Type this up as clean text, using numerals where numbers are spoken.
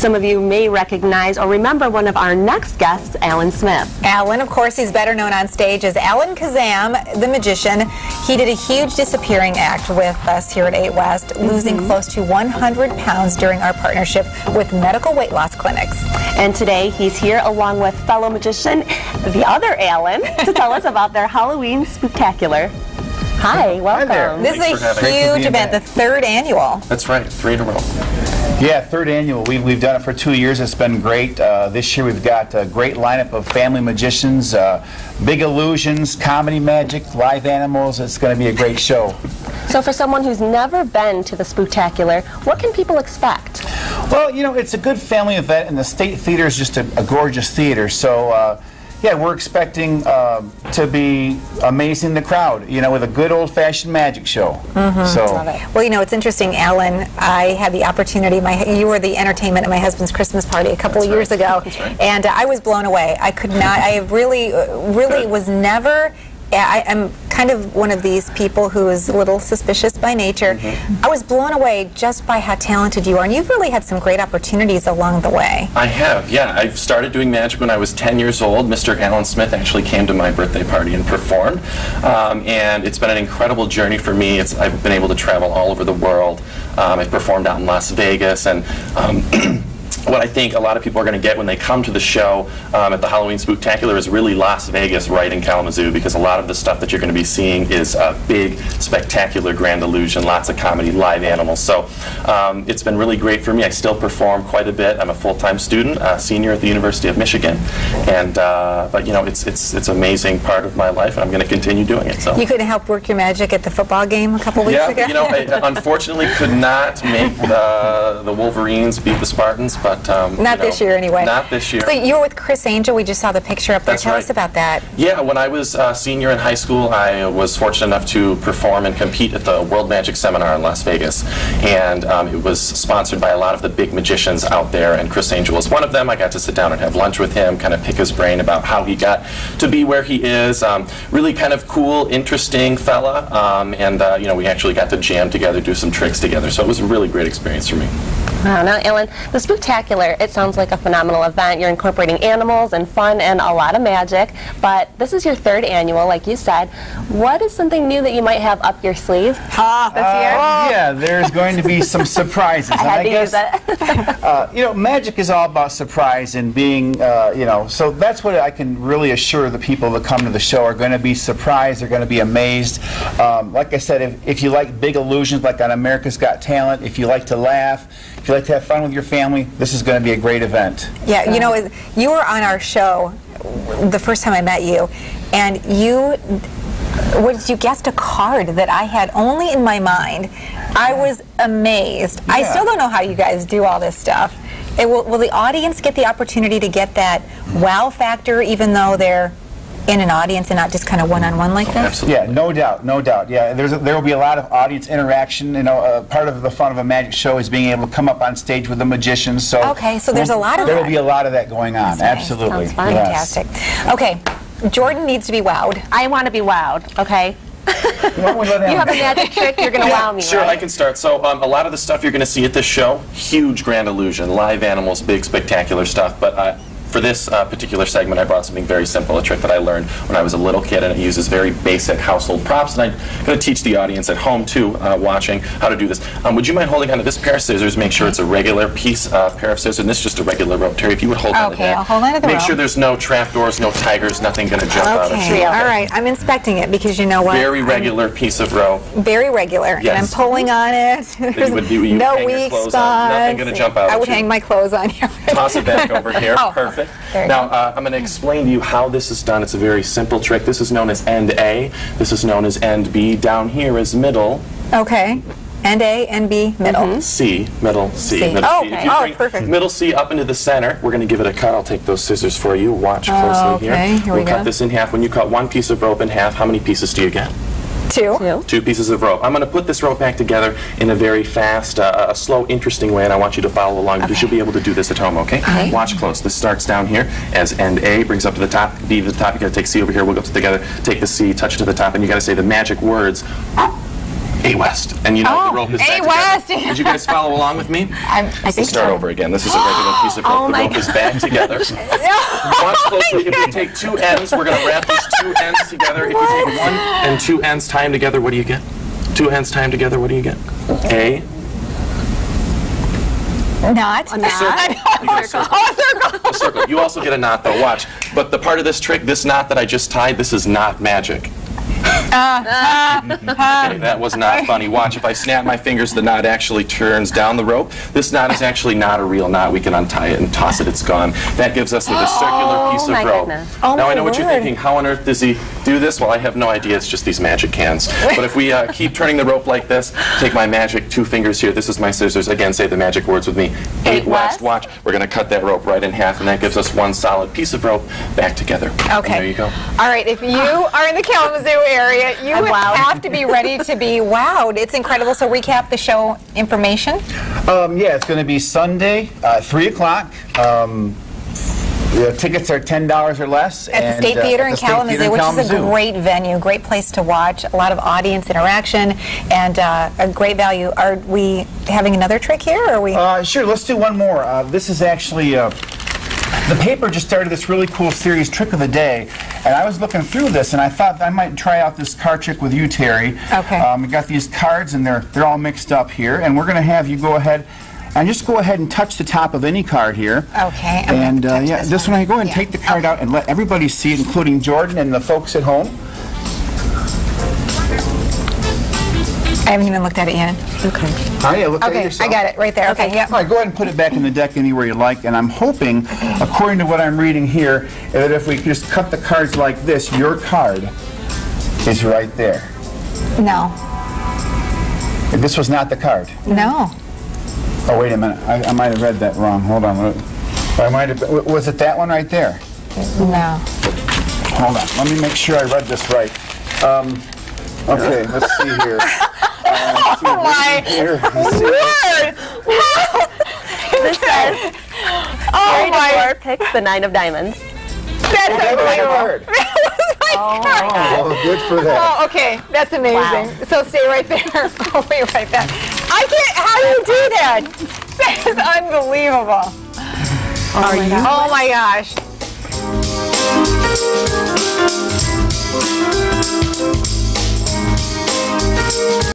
Some of you may recognize or remember one of our next guests, Alan Smith. Alan, of course, he's better known on stage as Alan Kazam, the magician. He did a huge disappearing act with us here at 8 West, losing close to 100 pounds during our partnership with medical weight loss clinics. And today he's here along with fellow magician, the other Alan, to tell us about their Halloween spooktacular. Hi, welcome. Hi there. This is a huge event, the 3rd annual. That's right, 3 in a row. Yeah, 3rd annual. We've done it for 2 years. It's been great. This year we've got a great lineup of family magicians, big illusions, comedy magic, live animals. It's going to be a great show. So for someone who's never been to the spooktacular, what can people expect? Well, you know, it's a good family event, and the State Theater is just a gorgeous theater. So, yeah, we're expecting to be amazing the crowd, you know, with a good old-fashioned magic show. So, Love it. Well, you know, it's interesting, Alan. I had the opportunity. You were the entertainment at my husband's Christmas party a couple of years ago, and I was blown away. I could not. I really was never. I'm kind of one of these people who is a little suspicious by nature. I was blown away just by how talented you are, and you've really had some great opportunities along the way. I have, yeah. I started doing magic when I was 10 years old. Mr. Alan Smith actually came to my birthday party and performed, and it's been an incredible journey for me. I've been able to travel all over the world. I've performed out in Las Vegas, and what I think a lot of people are going to get when they come to the show at the Halloween Spooktacular is really Las Vegas right in Kalamazoo, because a lot of the stuff that you're going to be seeing is a big, spectacular grand illusion, lots of comedy, live animals. So it's been really great for me. I still perform quite a bit. I'm a full-time student, senior at the University of Michigan, and but you know, it's an amazing part of my life, and I'm going to continue doing it. So you couldn't help work your magic at the football game a couple weeks ago. Yeah, you know, I unfortunately could not make the Wolverines beat the Spartans. But, not this year, anyway. Not this year. So you were with Chris Angel. We just saw the picture up there. That's Tell right. us about that. Yeah, when I was a senior in high school, I was fortunate enough to perform and compete at the World Magic Seminar in Las Vegas. And it was sponsored by a lot of the big magicians out there, and Chris Angel was one of them. I got to sit down and have lunch with him, kind of pick his brain about how he got to be where he is. Really kind of cool, interesting fella. And you know, we actually got to jam together, do some tricks together. So it was a really great experience for me. Wow, now Alan, the Spooktacular, it sounds like a phenomenal event. You're incorporating animals and fun and a lot of magic, but this is your 3rd annual, like you said. What is something new that you might have up your sleeve this year? yeah, there's going to be some surprises. I had to use it. You know, magic is all about surprise and being, you know, so that's what I can really assure the people that come to the show are going to be surprised, they're going to be amazed. Like I said, if you like big illusions like on America's Got Talent, if you like to laugh, if you like to have fun with your family, this is going to be a great event. Yeah, you know, you were on our show the first time I met you, and you guessed a card that I had only in my mind. I was amazed. Yeah. I still don't know how you guys do all this stuff. Will the audience get the opportunity to get that wow factor, even though they're in an audience and not just kind of one-on-one like this? Absolutely. Yeah, no doubt, no doubt. Yeah, there will be a lot of audience interaction. You know, part of the fun of a magic show is being able to come up on stage with the magicians. So okay, so there's a lot of there that. will be a lot of that going on. That's Absolutely. nice. Sounds Yes. fantastic. Okay, Jordan needs to be wowed. I want to be wowed, okay? Why don't we let him? You have a magic trick, you're going to wow me, Sure, right? I can start. So a lot of the stuff you're going to see at this show, huge grand illusion, live animals, big spectacular stuff, but for this particular segment, I brought something very simple, a trick that I learned when I was a little kid, and it uses very basic household props, and I'm going to teach the audience at home, too, watching, how to do this. Would you mind holding onto this pair of scissors? Make sure it's a regular pair of scissors, and this is just a regular rope. Terry, if you would hold onto that. Okay, I'll hold onto the rope. Make sure there's no trapdoors, no tigers, nothing going to jump out at you. Okay, all right, I'm inspecting it because you know what? Very regular piece of rope. Very regular, Yes. and I'm pulling on it. You would no hang your weak clothes spots. on. Nothing going to jump out I at would you. hang my clothes on here. Toss it back over here. Oh, Perfect. there you Now, I'm going to explain to you how this is done. It's a very simple trick. This is known as end A. This is known as end B. Down here is middle. Okay. End A, end B, middle. C, middle C. C. Middle Oh, C. If okay. you Oh, bring perfect. middle C up into the center, we're going to give it a cut. I'll take those scissors for you. Watch closely okay. Here we We'll go. cut this in half. When you cut one piece of rope in half, how many pieces do you get? 2. 2 pieces of rope. I'm going to put this rope back together in a very fast, a slow, interesting way, and I want you to follow along because you'll be able to do this at home, okay? Watch close. This starts down here as end A brings up to the top, B to the top. You got to take C over here. We'll go together. Take the C, touch it to the top, and you got to say the magic words. A West. And you know the rope is back A West. together. Did you guys follow along with me? I think Let's start over again. This is a regular piece of rope. The rope is back together. Watch closely. If you take two ends, we're going to wrap these two ends together. If you take one and two ends, tie them together, what do you get? Two ends, tie them together, what do you get? A Not. A circle. You get a circle. Oh, a circle. A circle. You also get a knot, though. Watch. But the part of this trick, this knot that I just tied, this is not magic. Okay, that was not funny. Watch, if I snap my fingers, the knot actually turns down the rope. This knot is actually not a real knot. We can untie it and toss it. It's gone. That gives us with a circular piece of my rope. goodness. Oh, now my I know what you're word. thinking. How on earth does he do this? Well, I have no idea. It's just these magic cans. But if we keep turning the rope like this, take my magic 2 fingers here. This is my scissors. Again, say the magic words with me. 8 West. Watch. We're going to cut that rope right in half, and that gives us one solid piece of rope back together. Okay. And there you go. All right, if you are in the Kalamazoo area, you wowed. have to be ready to be wowed. It's incredible. So recap the show information. Yeah, it's going to be Sunday, 3 o'clock. The tickets are $10 or less. At the State Theater in Kalamazoo, which is a great venue, great place to watch, a lot of audience interaction, and a great value. Are we having another trick here? Or are we? Sure, let's do one more. This is actually, the paper just started this really cool series, Trick of the Day, and I was looking through this, and I thought I might try out this card trick with you, Terry. Okay. We got these cards, and they're all mixed up here, and we're going to have you go ahead and just go ahead and touch the top of any card here. Okay. I'm And gonna touch yeah, this one, I go ahead and take the card out and let everybody see it, including Jordan and the folks at home. I haven't even looked at it yet. Okay. Oh, yeah, look at it Okay, yourself. I got it right there. Okay, yep. All right, go ahead and put it back in the deck anywhere you like, and I'm hoping, according to what I'm reading here, that if we just cut the cards like this, your card is right there. No. This was not the card. No. Oh, wait a minute. I might have read that wrong. Hold on. Was it that one right there? No. Hold on. Let me make sure I read this right. Okay, let's see here. Oh my word! This says, Oh my! 4 picks the 9 of diamonds. That's unbelievable. Card. Oh, good for that. Oh, okay, that's amazing. Wow. So stay right there. I'll be right back. I can't. How do you do that? That is unbelievable. Oh my gosh.